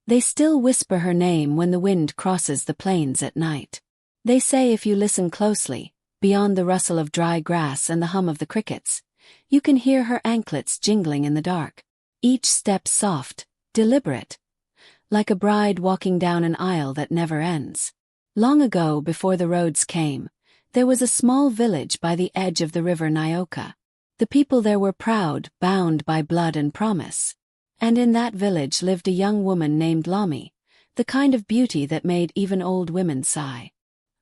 They still whisper her name when the wind crosses the plains at night. They say if you listen closely, beyond the rustle of dry grass and the hum of the crickets, you can hear her anklets jingling in the dark. Each step soft, deliberate, like a bride walking down an aisle that never ends. Long ago, before the roads came, there was a small village by the edge of the river Nyoka. The people there were proud, bound by blood and promise. And in that village lived a young woman named Lami, the kind of beauty that made even old women sigh.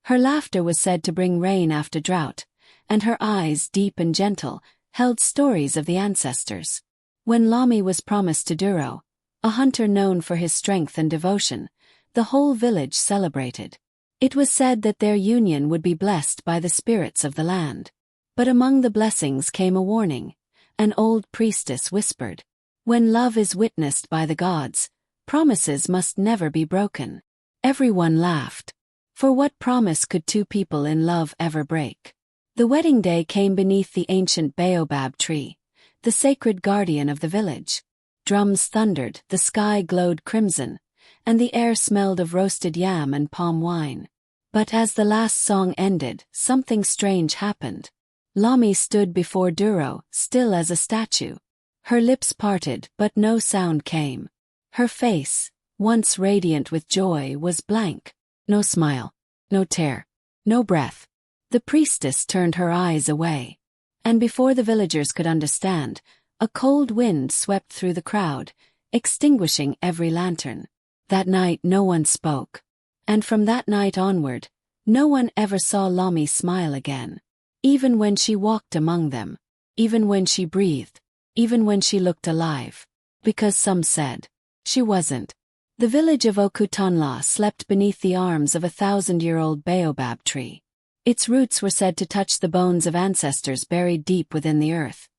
Her laughter was said to bring rain after drought, and her eyes, deep and gentle, held stories of the ancestors. When Lami was promised to Duro, a hunter known for his strength and devotion, the whole village celebrated. It was said that their union would be blessed by the spirits of the land. But among the blessings came a warning. An old priestess whispered, "When love is witnessed by the gods, promises must never be broken." Everyone laughed. For what promise could two people in love ever break? The wedding day came beneath the ancient baobab tree, the sacred guardian of the village. Drums thundered, the sky glowed crimson, and the air smelled of roasted yam and palm wine. But as the last song ended, something strange happened. Lami stood before Duro, still as a statue. Her lips parted, but no sound came. Her face, once radiant with joy, was blank. No smile, no tear, no breath. The priestess turned her eyes away. And before the villagers could understand, a cold wind swept through the crowd, extinguishing every lantern. That night no one spoke. And from that night onward, no one ever saw Lami smile again. Even when she walked among them, even when she breathed, even when she looked alive. Because some said, she wasn't. The village of Okutanla slept beneath the arms of a 1,000-year-old baobab tree. Its roots were said to touch the bones of ancestors buried deep within the earth,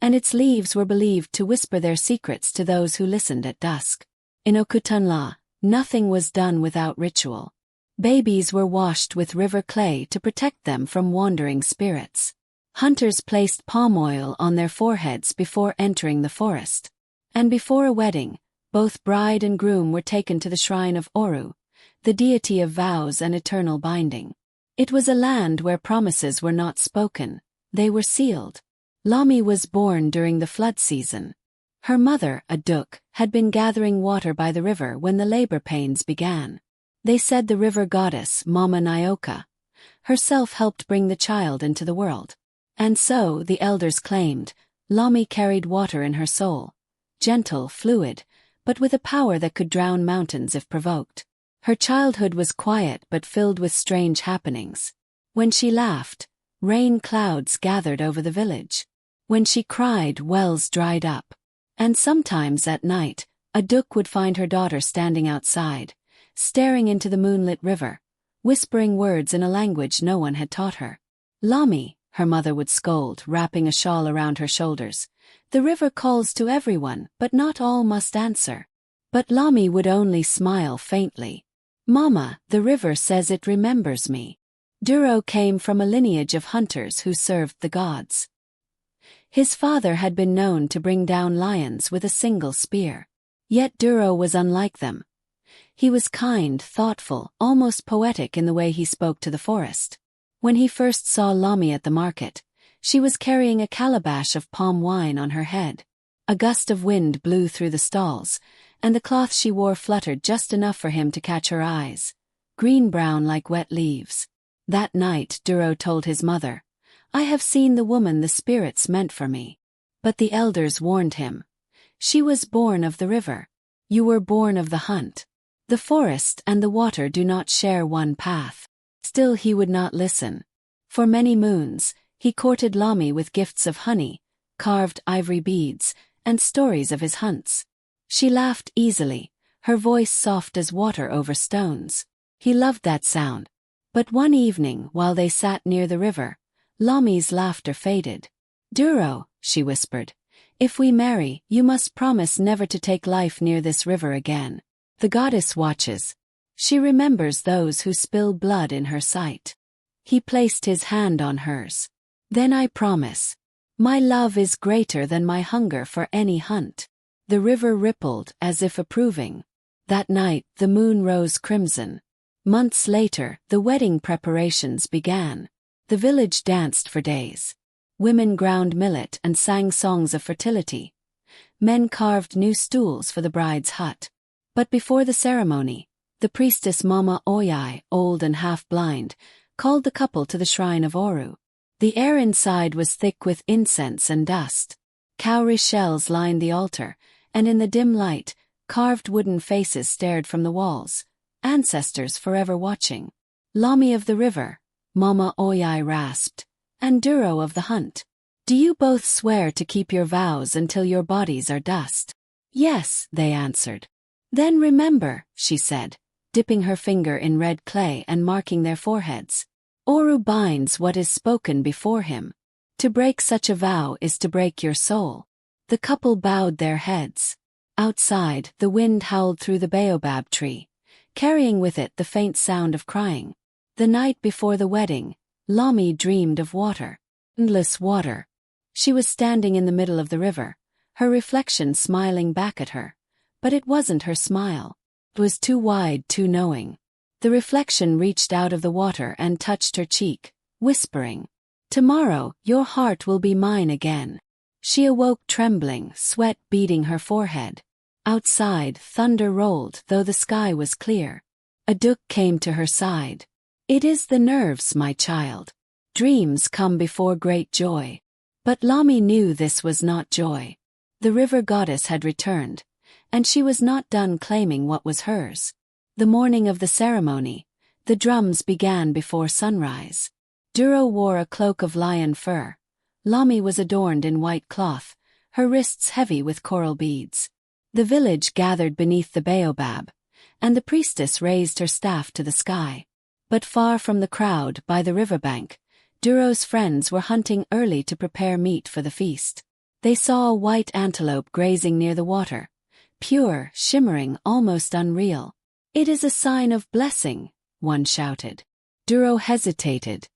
and its leaves were believed to whisper their secrets to those who listened at dusk. In Okutanla, nothing was done without ritual. Babies were washed with river clay to protect them from wandering spirits. Hunters placed palm oil on their foreheads before entering the forest. And before a wedding, both bride and groom were taken to the shrine of Oru, the deity of vows and eternal binding. It was a land where promises were not spoken, they were sealed. Lami was born during the flood season. Her mother, a Duk, had been gathering water by the river when the labor pains began. They said the river goddess, Mama Nyoka, herself helped bring the child into the world. And so, the elders claimed, Lami carried water in her soul. Gentle, fluid, but with a power that could drown mountains if provoked. Her childhood was quiet but filled with strange happenings. When she laughed, rain clouds gathered over the village. When she cried, wells dried up. And sometimes at night, a Duk would find her daughter standing outside, staring into the moonlit river, whispering words in a language no one had taught her. Lami, her mother would scold, wrapping a shawl around her shoulders. The river calls to everyone, but not all must answer. But Lami would only smile faintly. Mama, the river says it remembers me. Duro came from a lineage of hunters who served the gods. His father had been known to bring down lions with a single spear. Yet Duro was unlike them. He was kind, thoughtful, almost poetic in the way he spoke to the forest. When he first saw Lami at the market, she was carrying a calabash of palm wine on her head. A gust of wind blew through the stalls, and the cloth she wore fluttered just enough for him to catch her eyes, green-brown like wet leaves. That night Duro told his mother, "I have seen the woman the spirits meant for me." But the elders warned him. She was born of the river. You were born of the hunt. The forest and the water do not share one path. Still he would not listen. For many moons, he courted Lami with gifts of honey, carved ivory beads, and stories of his hunts. She laughed easily, her voice soft as water over stones. He loved that sound. But one evening, while they sat near the river, Lami's laughter faded. "Duro," she whispered, "if we marry, you must promise never to take life near this river again. The goddess watches. She remembers those who spill blood in her sight." He placed his hand on hers. "Then I promise. My love is greater than my hunger for any hunt." The river rippled as if approving. That night, the moon rose crimson. Months later, the wedding preparations began. The village danced for days. Women ground millet and sang songs of fertility. Men carved new stools for the bride's hut. But before the ceremony, the priestess Mama Oyai, old and half-blind, called the couple to the shrine of Oru. The air inside was thick with incense and dust. Cowrie shells lined the altar, and in the dim light, carved wooden faces stared from the walls, ancestors forever watching. Lami of the river, Mama Oyai rasped, and Duro of the hunt. Do you both swear to keep your vows until your bodies are dust? Yes, they answered. Then remember, she said, dipping her finger in red clay and marking their foreheads. Oru binds what is spoken before him. To break such a vow is to break your soul. The couple bowed their heads. Outside, the wind howled through the baobab tree, carrying with it the faint sound of crying. The night before the wedding, Lami dreamed of water. Endless water. She was standing in the middle of the river, her reflection smiling back at her. But it wasn't her smile. It was too wide, too knowing. The reflection reached out of the water and touched her cheek, whispering, "Tomorrow, your heart will be mine again." She awoke trembling, sweat beading her forehead. Outside, thunder rolled, though the sky was clear. A duk came to her side. "It is the nerves, my child. Dreams come before great joy." But Lami knew this was not joy. The river goddess had returned, and she was not done claiming what was hers. The morning of the ceremony, the drums began before sunrise. Duro wore a cloak of lion fur. Lami was adorned in white cloth, her wrists heavy with coral beads. The village gathered beneath the baobab, and the priestess raised her staff to the sky. But far from the crowd, by the riverbank, Duro's friends were hunting early to prepare meat for the feast. They saw a white antelope grazing near the water, pure, shimmering, almost unreal. "It is a sign of blessing," one shouted. Duro hesitated.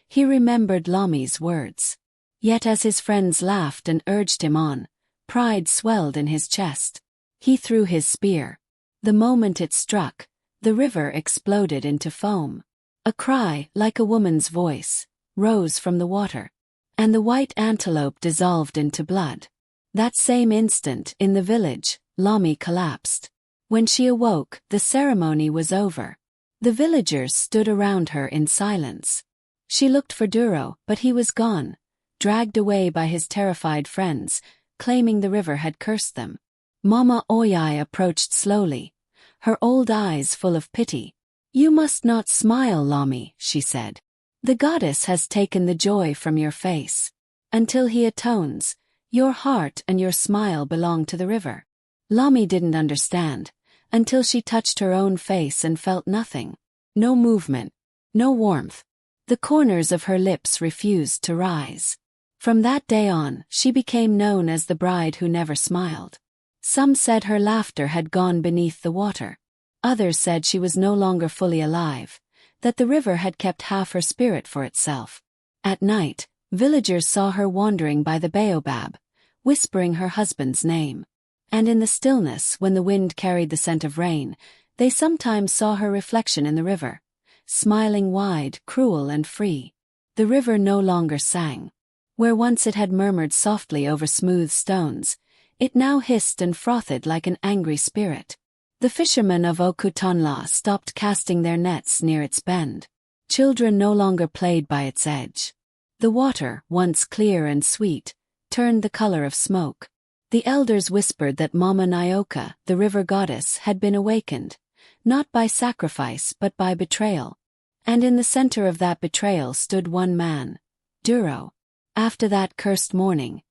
He remembered Lami's words. Yet as his friends laughed and urged him on, pride swelled in his chest. He threw his spear. The moment it struck, the river exploded into foam. A cry, like a woman's voice, rose from the water, and the white antelope dissolved into blood. That same instant, in the village, Lami collapsed. When she awoke, the ceremony was over. The villagers stood around her in silence. She looked for Duro, but he was gone, dragged away by his terrified friends, claiming the river had cursed them. Mama Oyai approached slowly, her old eyes full of pity. "You must not smile, Lami," she said. "The goddess has taken the joy from your face. Until he atones, your heart and your smile belong to the river." Lami didn't understand, until she touched her own face and felt nothing. No movement, no warmth. The corners of her lips refused to rise. From that day on, she became known as the bride who never smiled. Some said her laughter had gone beneath the water. Others said she was no longer fully alive, that the river had kept half her spirit for itself. At night, villagers saw her wandering by the baobab, whispering her husband's name. And in the stillness, when the wind carried the scent of rain, they sometimes saw her reflection in the river, smiling wide, cruel and free. The river no longer sang. Where once it had murmured softly over smooth stones, it now hissed and frothed like an angry spirit. The fishermen of Okutanla stopped casting their nets near its bend. Children no longer played by its edge. The water, once clear and sweet, turned the color of smoke. The elders whispered that Mama Nyoka, the river goddess, had been awakened, not by sacrifice but by betrayal. And in the center of that betrayal stood one man, Duro. After that cursed morning,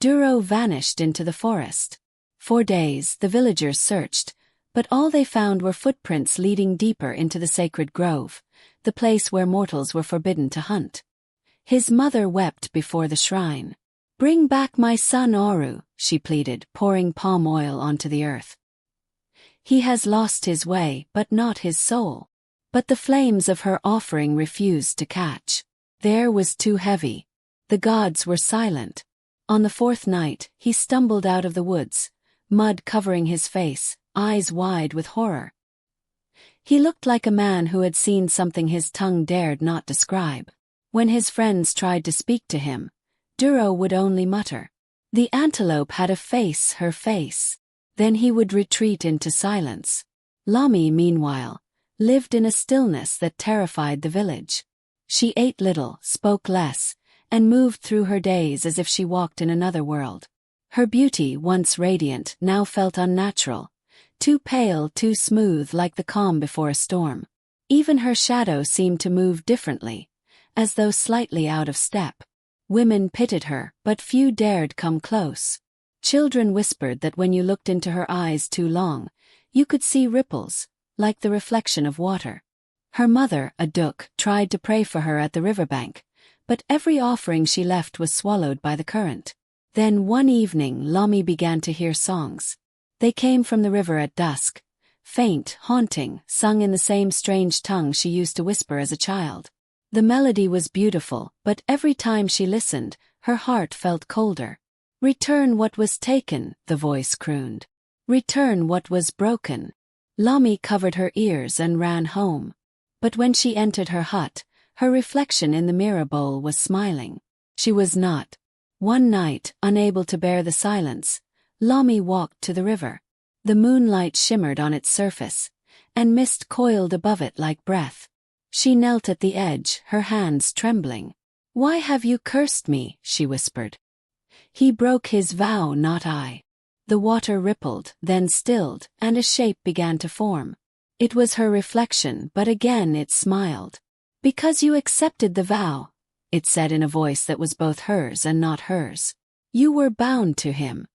Duro vanished into the forest. For days the villagers searched, but all they found were footprints leading deeper into the sacred grove, the place where mortals were forbidden to hunt. His mother wept before the shrine. "Bring back my son Oru," she pleaded, pouring palm oil onto the earth. "He has lost his way, but not his soul." But the flames of her offering refused to catch. The air was too heavy. The gods were silent. On the fourth night, he stumbled out of the woods, mud covering his face, eyes wide with horror. He looked like a man who had seen something his tongue dared not describe. When his friends tried to speak to him, Duro would only mutter. The antelope had a face, her face. Then he would retreat into silence. Lami, meanwhile, lived in a stillness that terrified the village. She ate little, spoke less, and moved through her days as if she walked in another world. Her beauty, once radiant, now felt unnatural, too pale, too smooth, like the calm before a storm. Even her shadow seemed to move differently, as though slightly out of step. Women pitied her, but few dared come close. Children whispered that when you looked into her eyes too long, you could see ripples, like the reflection of water. Her mother, a Duk, tried to pray for her at the riverbank, but every offering she left was swallowed by the current. Then one evening Lami began to hear songs. They came from the river at dusk, faint, haunting, sung in the same strange tongue she used to whisper as a child. The melody was beautiful, but every time she listened, her heart felt colder. "Return what was taken," the voice crooned. "Return what was broken." Lami covered her ears and ran home. But when she entered her hut, her reflection in the mirror bowl was smiling. She was not. One night, unable to bear the silence, Lami walked to the river. The moonlight shimmered on its surface, and mist coiled above it like breath. She knelt at the edge, her hands trembling. "Why have you cursed me?" she whispered. "He broke his vow, not I." The water rippled, then stilled, and a shape began to form. It was her reflection, but again it smiled. "Because you accepted the vow," it said in a voice that was both hers and not hers. "You were bound to him.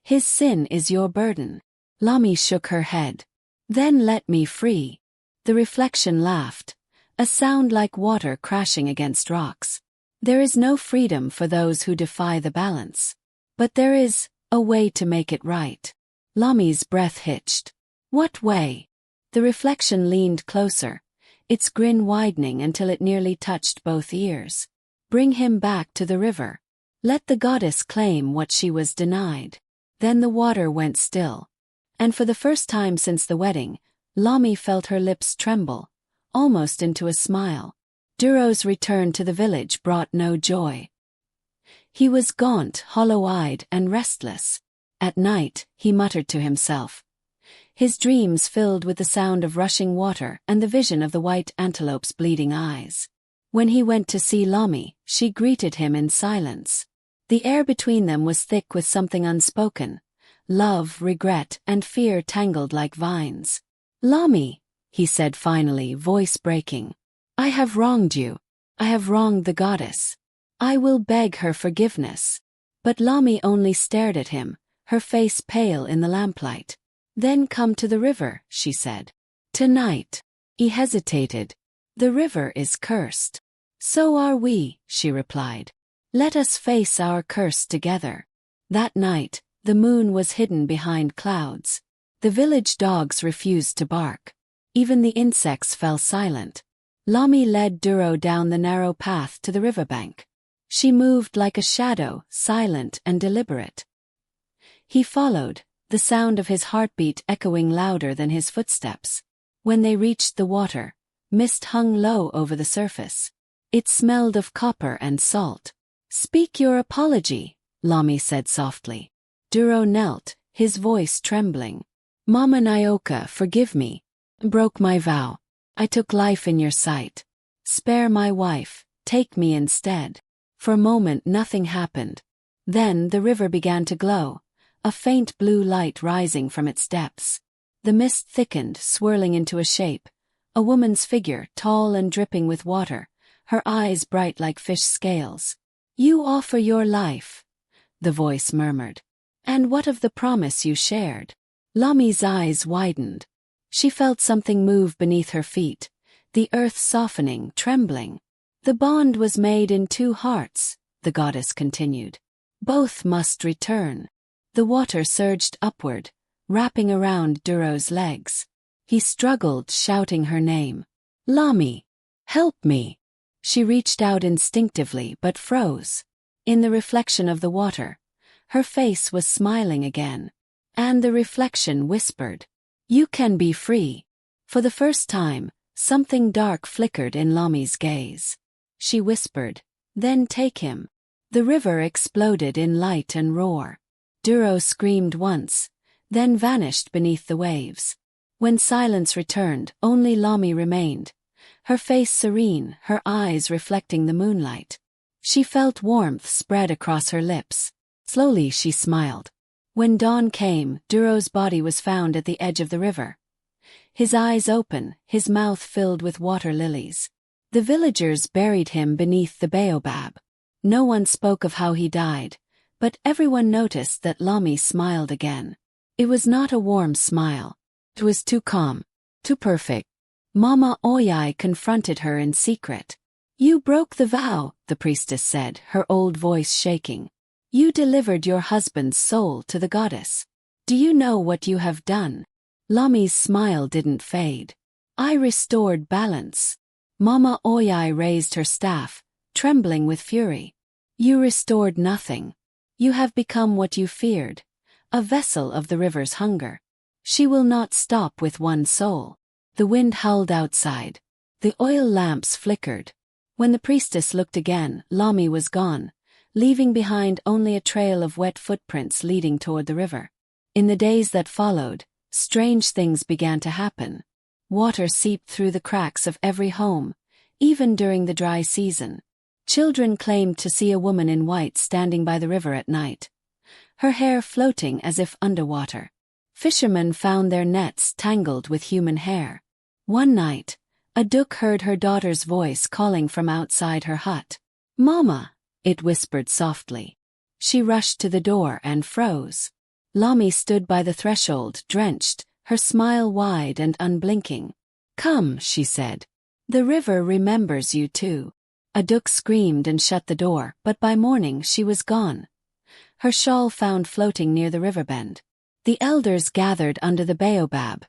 His sin is your burden." Lami shook her head. "Then let me free." The reflection laughed, a sound like water crashing against rocks. "There is no freedom for those who defy the balance. But there is a way to make it right." Lami's breath hitched. "What way?" The reflection leaned closer, its grin widening until it nearly touched both ears. "Bring him back to the river. Let the goddess claim what she was denied." Then the water went still. And for the first time since the wedding, Lami felt her lips tremble, almost into a smile. Duro's return to the village brought no joy. He was gaunt, hollow-eyed, and restless. At night, he muttered to himself. His dreams filled with the sound of rushing water and the vision of the white antelope's bleeding eyes. When he went to see Lami, she greeted him in silence. The air between them was thick with something unspoken. Love, regret, and fear tangled like vines. "Lami," he said finally, voice breaking. "I have wronged you. I have wronged the goddess. I will beg her forgiveness." But Lami only stared at him, her face pale in the lamplight. "Then come to the river," she said. "Tonight." He hesitated. "The river is cursed." "So are we," she replied. "Let us face our curse together." That night, the moon was hidden behind clouds. The village dogs refused to bark. Even the insects fell silent. Lami led Duro down the narrow path to the riverbank. She moved like a shadow, silent and deliberate. He followed, the sound of his heartbeat echoing louder than his footsteps. When they reached the water, mist hung low over the surface. It smelled of copper and salt. "Speak your apology," Lami said softly. Duro knelt, his voice trembling. "Mama Nyoka, forgive me. Broke my vow. I took life in your sight. Spare my wife, take me instead." For a moment nothing happened. Then the river began to glow, a faint blue light rising from its depths. The mist thickened, swirling into a shape, a woman's figure, tall and dripping with water, her eyes bright like fish scales. "You offer your life," the voice murmured. "And what of the promise you shared?" Lami's eyes widened. She felt something move beneath her feet, the earth softening, trembling. "The bond was made in two hearts," the goddess continued. "Both must return." The water surged upward, wrapping around Duro's legs. He struggled, shouting her name. "Lami! Help me!" She reached out instinctively but froze. In the reflection of the water, her face was smiling again. And the reflection whispered, You can be free. For the first time, something dark flickered in Lami's gaze. She whispered, "Then take him." The river exploded in light and roar. Duro screamed once, then vanished beneath the waves. When silence returned, only Lami remained, her face serene, her eyes reflecting the moonlight. She felt warmth spread across her lips. Slowly she smiled. When dawn came, Duro's body was found at the edge of the river. His eyes open, his mouth filled with water lilies. The villagers buried him beneath the baobab. No one spoke of how he died, but everyone noticed that Lami smiled again. It was not a warm smile. It was too calm, too perfect. Mama Oyai confronted her in secret. "You broke the vow," the priestess said, her old voice shaking. "You delivered your husband's soul to the goddess. Do you know what you have done?" Lami's smile didn't fade. "I restored balance." Mama Oyai raised her staff, trembling with fury. "You restored nothing. You have become what you feared, a vessel of the river's hunger. She will not stop with one soul." The wind howled outside. The oil lamps flickered. When the priestess looked again, Lami was gone, leaving behind only a trail of wet footprints leading toward the river. In the days that followed, strange things began to happen. Water seeped through the cracks of every home, even during the dry season. Children claimed to see a woman in white standing by the river at night, her hair floating as if underwater. Fishermen found their nets tangled with human hair. One night, a duck heard her daughter's voice calling from outside her hut. "Mama," it whispered softly. She rushed to the door and froze. Lami stood by the threshold, drenched, her smile wide and unblinking. "Come," she said. "The river remembers you too." A duck screamed and shut the door, but by morning she was gone. Her shawl found floating near the river bend. The elders gathered under the baobab,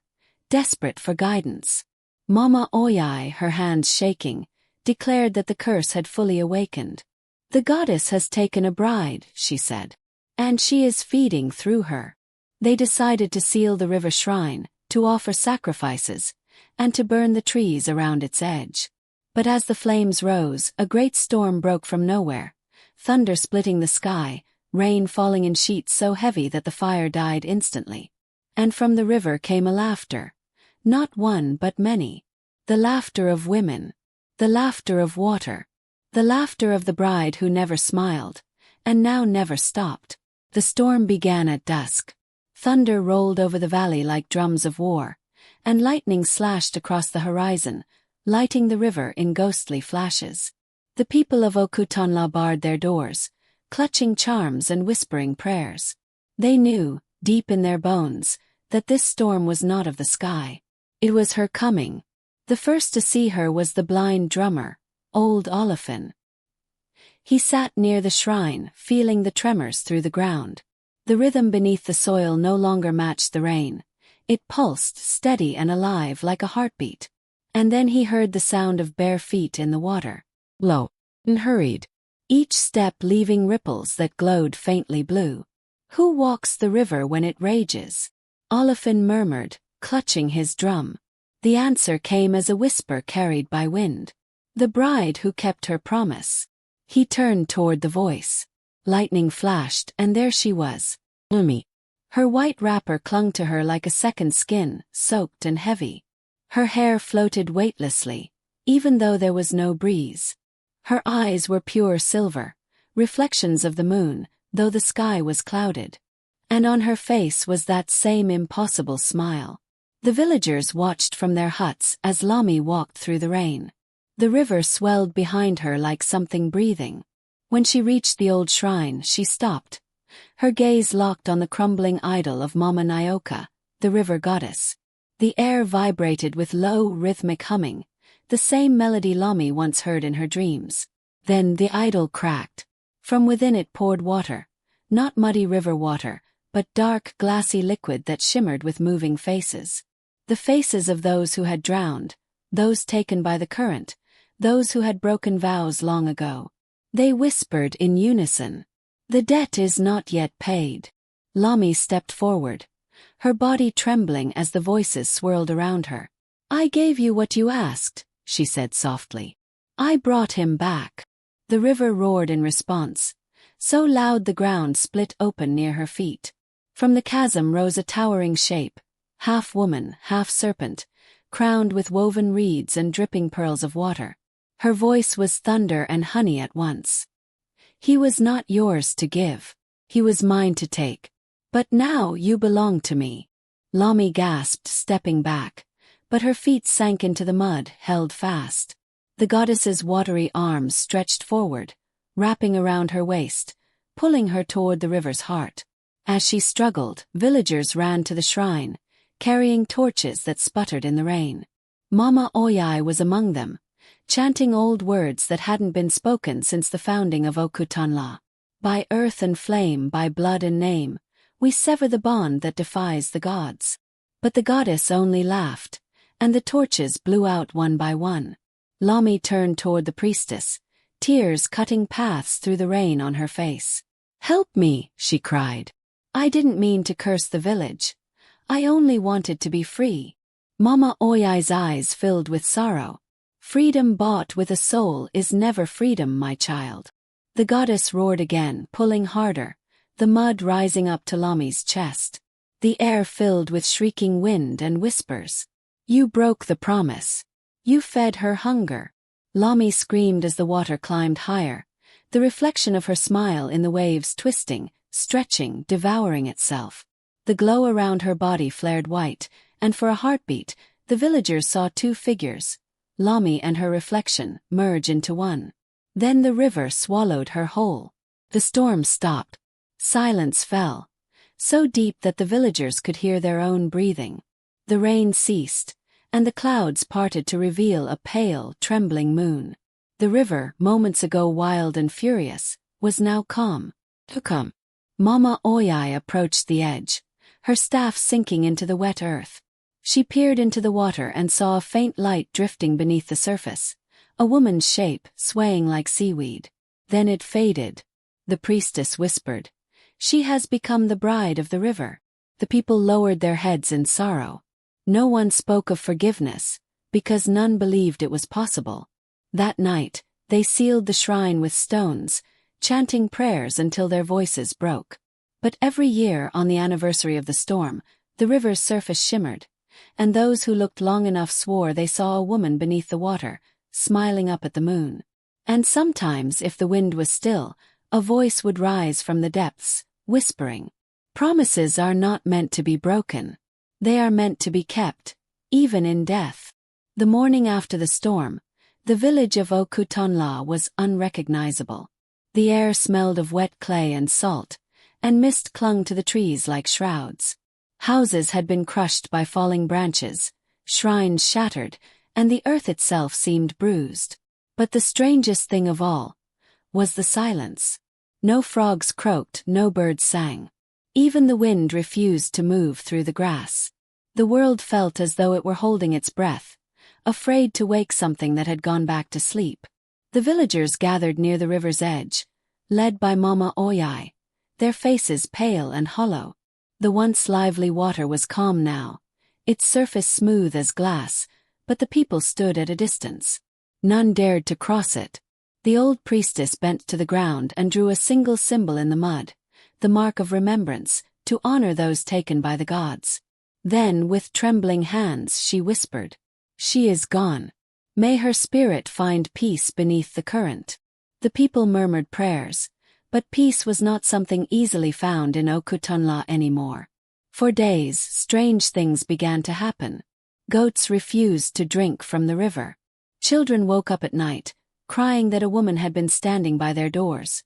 desperate for guidance. Mama Oyai, her hands shaking, declared that the curse had fully awakened. "The goddess has taken a bride," she said, "and she is feeding through her." They decided to seal the river shrine, to offer sacrifices, and to burn the trees around its edge. But as the flames rose, a great storm broke from nowhere, thunder splitting the sky, rain falling in sheets so heavy that the fire died instantly. And from the river came a laughter. Not one but many. The laughter of women. The laughter of water. The laughter of the bride who never smiled, and now never stopped. The storm began at dusk. Thunder rolled over the valley like drums of war, and lightning slashed across the horizon, lighting the river in ghostly flashes. The people of Okutanla barred their doors, clutching charms and whispering prayers. They knew, deep in their bones, that this storm was not of the sky. It was her coming. The first to see her was the blind drummer, old Olafin. He sat near the shrine, feeling the tremors through the ground. The rhythm beneath the soil no longer matched the rain. It pulsed, steady and alive like a heartbeat. And then he heard the sound of bare feet in the water. Low and hurried, each step leaving ripples that glowed faintly blue. "Who walks the river when it rages?" Olafin murmured, clutching his drum. The answer came as a whisper carried by wind. "The bride who kept her promise." He turned toward the voice. Lightning flashed, and there she was, Lami. Her white wrapper clung to her like a second skin, soaked and heavy. Her hair floated weightlessly, even though there was no breeze. Her eyes were pure silver, reflections of the moon, though the sky was clouded. And on her face was that same impossible smile. The villagers watched from their huts as Lami walked through the rain. The river swelled behind her like something breathing. When she reached the old shrine, she stopped, her gaze locked on the crumbling idol of Mama Nyoka, the river goddess. The air vibrated with low, rhythmic humming, the same melody Lami once heard in her dreams. Then the idol cracked. From within it poured water, not muddy river water, but dark, glassy liquid that shimmered with moving faces. The faces of those who had drowned, those taken by the current, those who had broken vows long ago. They whispered in unison, "The debt is not yet paid." Lami stepped forward, her body trembling as the voices swirled around her. "I gave you what you asked," she said softly. "I brought him back." The river roared in response, so loud the ground split open near her feet. From the chasm rose a towering shape, half woman, half serpent, crowned with woven reeds and dripping pearls of water. Her voice was thunder and honey at once. "He was not yours to give. He was mine to take. But now you belong to me." Lami gasped, stepping back, but her feet sank into the mud, held fast. The goddess's watery arms stretched forward, wrapping around her waist, pulling her toward the river's heart. As she struggled, villagers ran to the shrine, carrying torches that sputtered in the rain. Mama Oyai was among them, chanting old words that hadn't been spoken since the founding of Okutanla. "By earth and flame, by blood and name, we sever the bond that defies the gods." But the goddess only laughed, and the torches blew out one by one. Lami turned toward the priestess, tears cutting paths through the rain on her face. "Help me," she cried. "I didn't mean to curse the village. I only wanted to be free." Mama Oyai's eyes filled with sorrow. "Freedom bought with a soul is never freedom, my child." The goddess roared again, pulling harder, the mud rising up to Lami's chest. The air filled with shrieking wind and whispers. "You broke the promise. You fed her hunger." Lami screamed as the water climbed higher, the reflection of her smile in the waves twisting, stretching, devouring itself. The glow around her body flared white, and for a heartbeat, the villagers saw two figures, Lami and her reflection, merge into one. Then the river swallowed her whole. The storm stopped. Silence fell, so deep that the villagers could hear their own breathing. The rain ceased, and the clouds parted to reveal a pale, trembling moon. The river, moments ago wild and furious, was now calm. "Come." Mama Oyai approached the edge, her staff sinking into the wet earth. She peered into the water and saw a faint light drifting beneath the surface, a woman's shape, swaying like seaweed. Then it faded. The priestess whispered, "She has become the bride of the river." The people lowered their heads in sorrow. No one spoke of forgiveness, because none believed it was possible. That night, they sealed the shrine with stones, chanting prayers until their voices broke. But every year on the anniversary of the storm, the river's surface shimmered, and those who looked long enough swore they saw a woman beneath the water, smiling up at the moon. And sometimes, if the wind was still, a voice would rise from the depths, whispering, "Promises are not meant to be broken. They are meant to be kept, even in death." The morning after the storm, the village of Okutanla was unrecognizable. The air smelled of wet clay and salt, and mist clung to the trees like shrouds. Houses had been crushed by falling branches, shrines shattered, and the earth itself seemed bruised. But the strangest thing of all was the silence. No frogs croaked, no birds sang. Even the wind refused to move through the grass. The world felt as though it were holding its breath, afraid to wake something that had gone back to sleep. The villagers gathered near the river's edge, led by Mama Oyai, their faces pale and hollow. The once lively water was calm now, its surface smooth as glass, but the people stood at a distance. None dared to cross it. The old priestess bent to the ground and drew a single symbol in the mud, the mark of remembrance, to honor those taken by the gods. Then, with trembling hands, she whispered, "She is gone. May her spirit find peace beneath the current." The people murmured prayers, but peace was not something easily found in Okutanla anymore. For days, strange things began to happen. Goats refused to drink from the river. Children woke up at night, crying that a woman had been standing by their doors.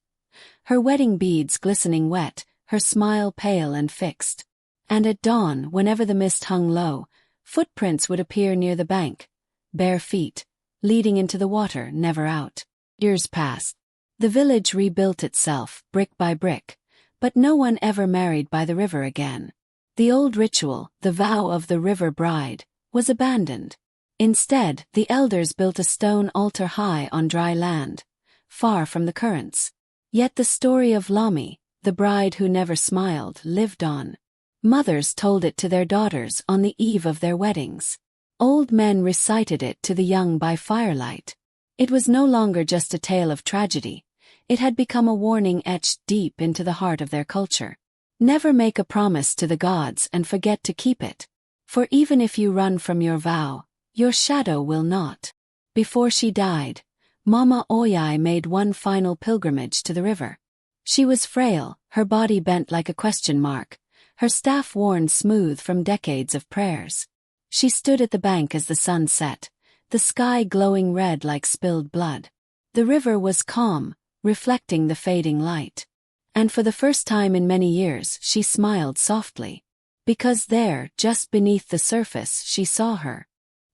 Her wedding beads glistening wet, her smile pale and fixed. And at dawn, whenever the mist hung low, footprints would appear near the bank, bare feet, leading into the water, never out. Years passed. The village rebuilt itself, brick by brick, but no one ever married by the river again. The old ritual, the vow of the river bride, was abandoned. Instead, the elders built a stone altar high on dry land, far from the currents. Yet the story of Lami, the bride who never smiled, lived on. Mothers told it to their daughters on the eve of their weddings. Old men recited it to the young by firelight. It was no longer just a tale of tragedy. It had become a warning etched deep into the heart of their culture. Never make a promise to the gods and forget to keep it. For even if you run from your vow, your shadow will not. Before she died, Mama Oyai made one final pilgrimage to the river. She was frail, her body bent like a question mark, her staff worn smooth from decades of prayers. She stood at the bank as the sun set, the sky glowing red like spilled blood. The river was calm, reflecting the fading light. And for the first time in many years she smiled softly. Because there, just beneath the surface, she saw her.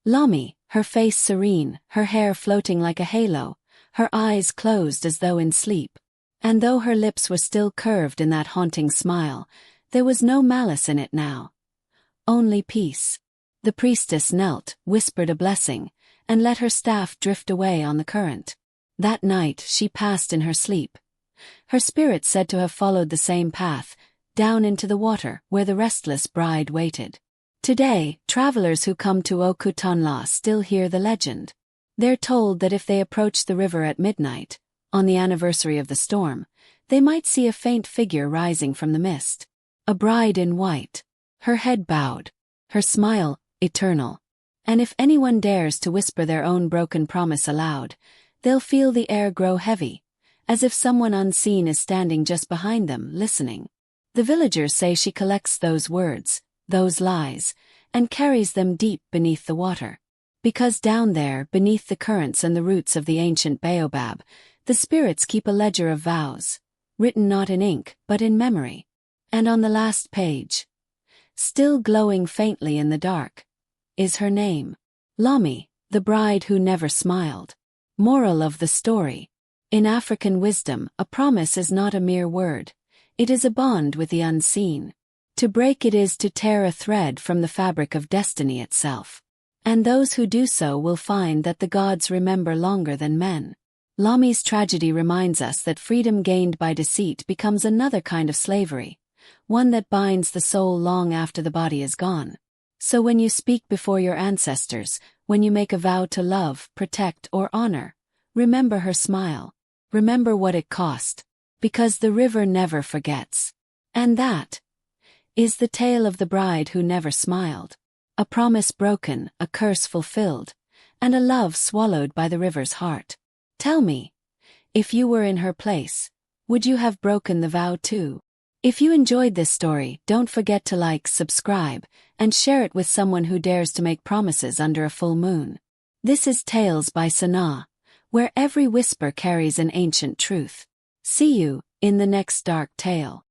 Lami, her face serene, her hair floating like a halo, her eyes closed as though in sleep. And though her lips were still curved in that haunting smile, there was no malice in it now. Only peace. The priestess knelt, whispered a blessing, and let her staff drift away on the current. That night she passed in her sleep. Her spirit said to have followed the same path, down into the water where the restless bride waited. Today, travelers who come to Okutanla still hear the legend. They're told that if they approach the river at midnight, on the anniversary of the storm, they might see a faint figure rising from the mist. A bride in white, her head bowed, her smile eternal. And if anyone dares to whisper their own broken promise aloud, they'll feel the air grow heavy, as if someone unseen is standing just behind them, listening. The villagers say she collects those words, those lies, and carries them deep beneath the water. Because down there, beneath the currents and the roots of the ancient baobab, the spirits keep a ledger of vows, written not in ink, but in memory. And on the last page, still glowing faintly in the dark, is her name. Lami, the bride who never smiled. Moral of the story. In African wisdom, a promise is not a mere word. It is a bond with the unseen. To break it is to tear a thread from the fabric of destiny itself. And those who do so will find that the gods remember longer than men. Lami's tragedy reminds us that freedom gained by deceit becomes another kind of slavery, one that binds the soul long after the body is gone. So when you speak before your ancestors, when you make a vow to love, protect, or honor, remember her smile. Remember what it cost. Because the river never forgets. And that is the tale of the bride who never smiled. A promise broken, a curse fulfilled, and a love swallowed by the river's heart. Tell me, if you were in her place, would you have broken the vow too? If you enjoyed this story, don't forget to like, subscribe, and share it with someone who dares to make promises under a full moon. This is Tales by Sanaa, where every whisper carries an ancient truth. See you in the next dark tale.